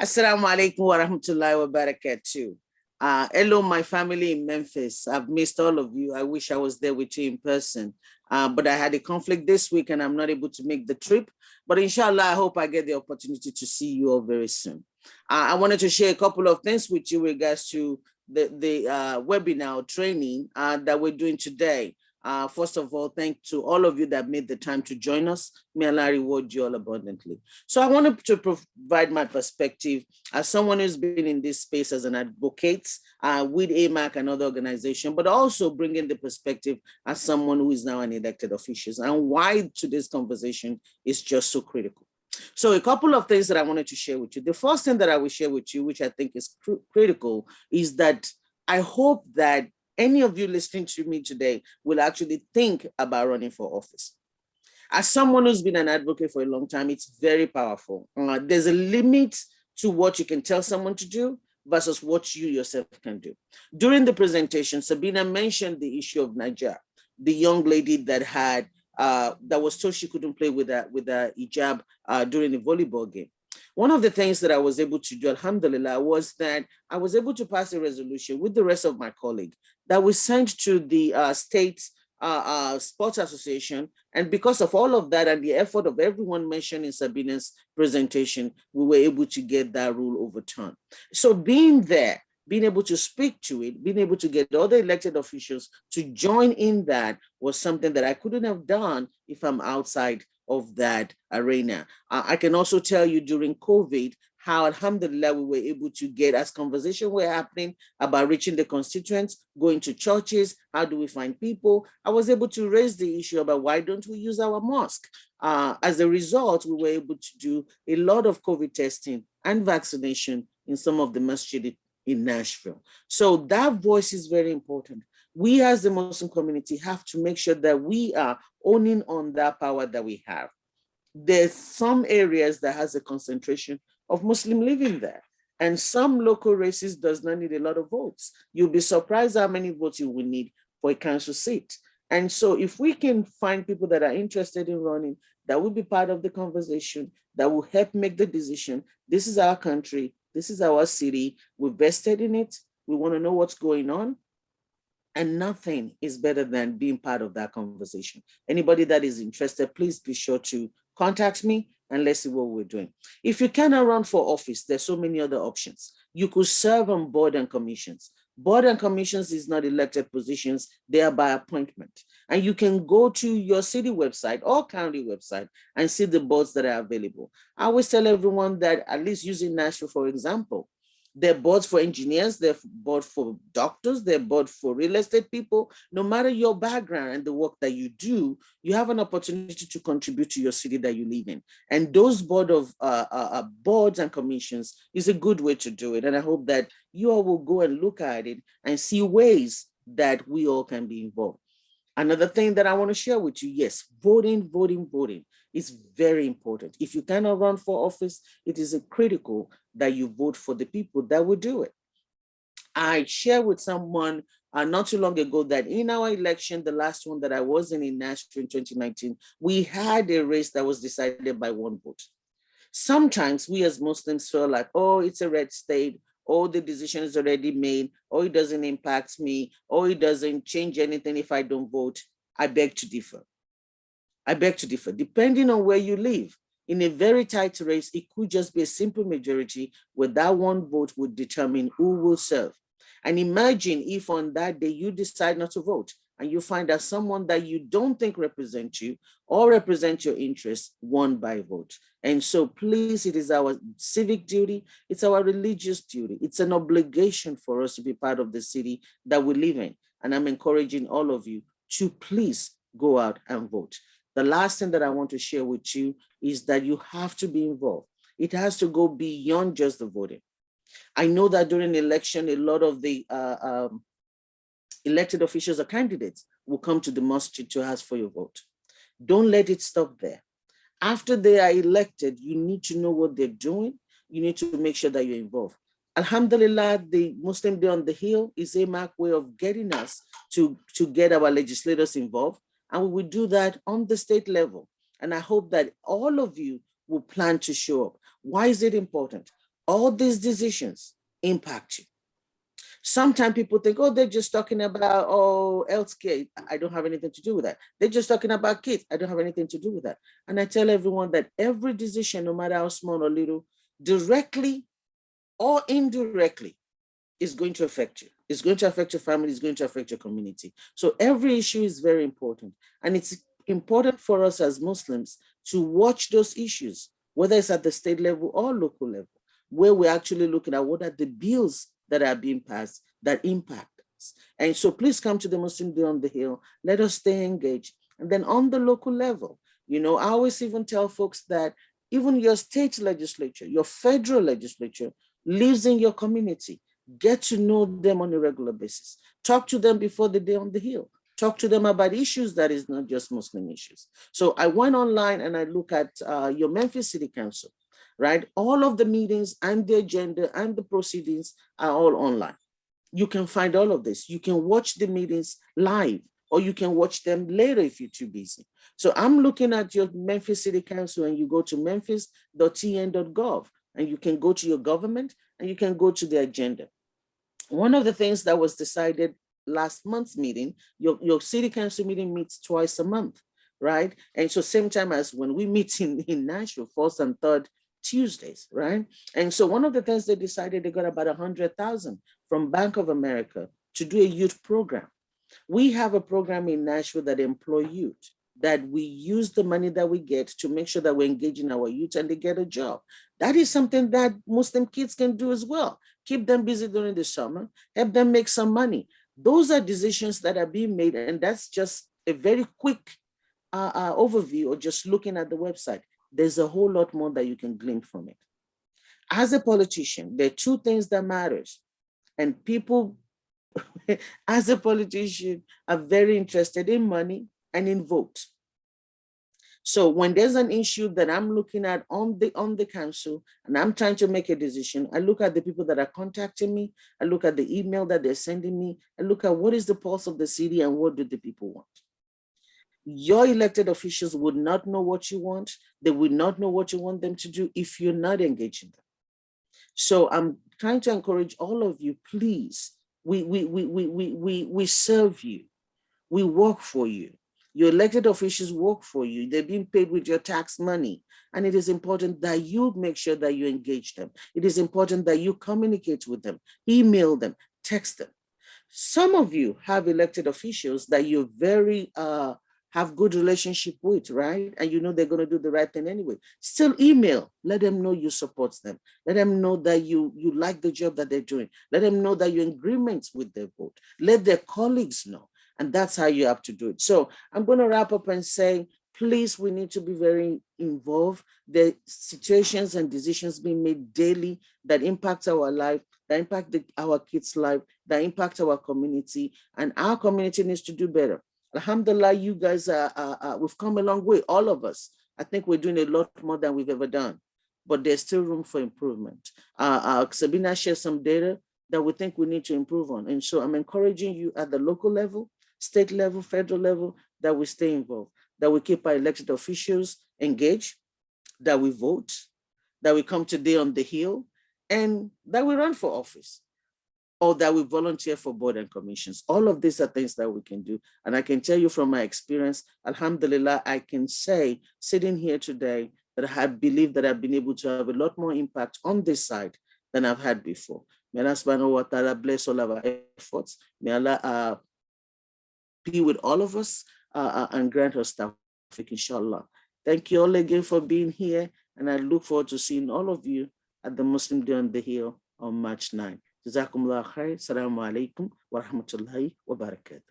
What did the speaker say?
Assalamu alaikum wa rahmatullahi wa barakatuh. Hello, my family in Memphis. I've missed all of you. I wish I was there with you in person. But I had a conflict this week and I'm not able to make the trip. But inshallah, I hope I get the opportunity to see you all very soon. I wanted to share a couple of things with you with regards to the webinar training that we're doing today. First of all, thank to all of you that made the time to join us. May Allah reward you all abundantly. So I wanted to provide my perspective as someone who's been in this space as an advocate with AMAC and other organizations, but also bringing the perspective as someone who is now an elected official and why today's conversation is just so critical. So a couple of things that I wanted to share with you. The first thing that I will share with you, which I think is critical, is that I hope that any of you listening to me today will actually think about running for office. As someone who's been an advocate for a long time, it's very powerful. There's a limit to what you can tell someone to do versus what you yourself can do. During the presentation, Sabina mentioned the issue of Najah, the young lady that had that was told she couldn't play with a hijab during a volleyball game. One of the things that I was able to do, alhamdulillah, was that I was able to pass a resolution with the rest of my colleagues that we sent to the state sports association. And because of all of that and the effort of everyone mentioned in Sabina's presentation, we were able to get that rule overturned. So being there, being able to speak to it, being able to get other elected officials to join in that was something that I couldn't have done if I'm outside of that arena. I can also tell you during COVID, how alhamdulillah we were able to get, as conversations were happening about reaching the constituents, going to churches, how do we find people? I was able to raise the issue about why don't we use our mosque? As a result, we were able to do a lot of COVID testing and vaccination in some of the masjid in Nashville. So that voice is very important. We as the Muslim community have to make sure that we are owning on that power that we have. There's some areas that has a concentration of Muslim living there, and some local races does not need a lot of votes. You'll be surprised how many votes you will need for a council seat. And so if we can find people that are interested in running, that will be part of the conversation, that will help make the decision. This is our country, this is our city, we're vested in it, we want to know what's going on. And nothing is better than being part of that conversation. Anybody that is interested, please be sure to contact me and let's see what we're doing. If you cannot run for office, there's so many other options. You could serve on board and commissions. Board and commissions is not elected positions, they are by appointment. And you can go to your city website or county website and see the boards that are available. I always tell everyone that, at least using Nashville, for example, they're boards for engineers, they're board for doctors, they're board for real estate people. No matter your background and the work that you do, you have an opportunity to contribute to your city that you live in. And those boards and commissions is a good way to do it. And I hope that you all will go and look at it and see ways that we all can be involved. Another thing that I want to share with you, yes, voting is very important. If you cannot run for office, it is critical that you vote for the people that will do it. I shared with someone not too long ago that in our election, the last one that I was in Nashville in 2019, we had a race that was decided by one vote. Sometimes we as Muslims feel like, oh, it's a red state, oh, the decision is already made, oh, it doesn't impact me, oh, it doesn't change anything if I don't vote. I beg to differ. I beg to differ. Depending on where you live, in a very tight race, it could just be a simple majority where that one vote would determine who will serve. And imagine if on that day you decide not to vote and you find that someone that you don't think represents you or represents your interests won by vote. And so please, it is our civic duty, it's our religious duty, it's an obligation for us to be part of the city that we live in. And I'm encouraging all of you to please go out and vote. The last thing that I want to share with you is that you have to be involved. It has to go beyond just the voting. I know that during the election, a lot of the elected officials or candidates will come to the mosque to ask for your vote. Don't let it stop there. After they are elected, you need to know what they're doing. You need to make sure that you're involved. Alhamdulillah, the Muslim Day on the Hill is a AMAC way of getting us to get our legislators involved. And we will do that on the state level. And I hope that all of you will plan to show up. Why is it important? All these decisions impact you. Sometimes people think, oh, they're just talking about, oh, healthcare. I don't have anything to do with that. They're just talking about kids. I don't have anything to do with that. And I tell everyone that every decision, no matter how small or little, directly or indirectly, is going to affect you. It's going to affect your family. It's going to affect your community. So every issue is very important. And it's important for us as Muslims to watch those issues, whether it's at the state level or local level, where we're actually looking at what are the bills that are being passed that impact us. And so please come to the Muslim Day on the Hill. Let us stay engaged. And then on the local level, I always even tell folks that even your state legislature, your federal legislature lives in your community. Get to know them on a regular basis. Talk to them before the Day on the Hill. Talk to them about issues that is not just Muslim issues. So I went online and I look at your Memphis City Council, right? All of the meetings and the agenda and the proceedings are all online. You can find all of this. You can watch the meetings live, or you can watch them later if you're too busy. So I'm looking at your Memphis City Council, and you go to memphis.tn.gov, and you can go to your government and you can go to the agenda. One of the things that was decided last month's meeting, your city council meeting meets twice a month, right? And so same time as when we meet in Nashville, first and third Tuesdays, right? And so one of the things they decided, they got about 100,000 from Bank of America to do a youth program. We have a program in Nashville that employ youth, that we use the money that we get to make sure that we're engaging our youth and they get a job. That is something that Muslim kids can do as well. Keep them busy during the summer, help them make some money. Those are decisions that are being made, and that's just a very quick overview or just looking at the website. There's a whole lot more that you can glean from it. As a politician, there are two things that matters, and people as a politician are very interested in money and in votes. So when there's an issue that I'm looking at on the council and I'm trying to make a decision, I look at the people that are contacting me, I look at the email that they're sending me, I look at what is the pulse of the city and what do the people want. Your elected officials would not know what you want. They would not know what you want them to do if you're not engaging them. So I'm trying to encourage all of you, please, we serve you, we work for you. Your elected officials work for you. They're being paid with your tax money. And it is important that you make sure that you engage them. It is important that you communicate with them, email them, text them. Some of you have elected officials that you very have good relationship with, right? And you know they're going to do the right thing anyway. Still email, let them know you support them. Let them know that you like the job that they're doing. Let them know that you're in agreement with their vote. Let their colleagues know. And that's how you have to do it. So I'm going to wrap up and say, please, we need to be very involved. The situations and decisions being made daily that impact our life, that impact our kids' life, that impact our community, and our community needs to do better. Alhamdulillah, you guys we've come a long way, all of us. I think we're doing a lot more than we've ever done, but there's still room for improvement. Sabina shared some data that we think we need to improve on. And so I'm encouraging you at the local level, state level, federal level, that we stay involved, that we keep our elected officials engaged, that we vote, that we come today on the Hill, and that we run for office, or that we volunteer for board and commissions. All of these are things that we can do. And I can tell you from my experience, alhamdulillah, I can say, sitting here today, that I believe that I've been able to have a lot more impact on this side than I've had before. May Allah subhanahu wa ta'ala bless all of our efforts. May Allah be with all of us and grant us tawfiq, inshallah. Thank you all again for being here. And I look forward to seeing all of you at the Muslim Day on the Hill on March 9. Jazakumullah khair. Assalamu alaikum wa rahmatullahi wa barakatuh.